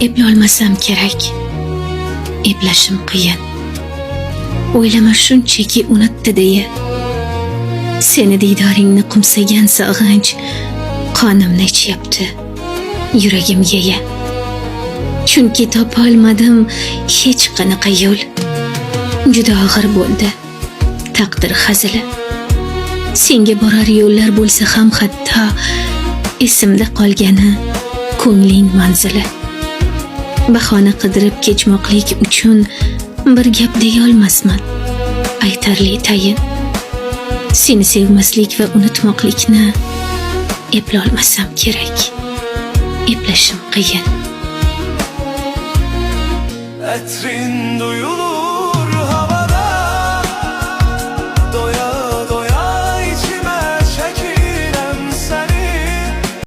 eplolmasam kerak. Eplashim qiyin. O'ylama shunchaki unutdi deya. Seni diydoringni qumsagan sog'inch qonimni ichyapti, yuragim yeya. Chunki topolmadim hech qanaqa yo'l. Juda og'ir bo'ldi taqdir hazili. Senga borar yo'llar bo'lsa ham hatto esimda qolgani ko'ngling manzili. Bahona qidirib kechmoqlik uchun bir gap deya olmasman, aytarli tayin. Seni sevmaslik va unutmoqlikni eplolmasam kerak. Eplashim qiyin. Etrin duyulur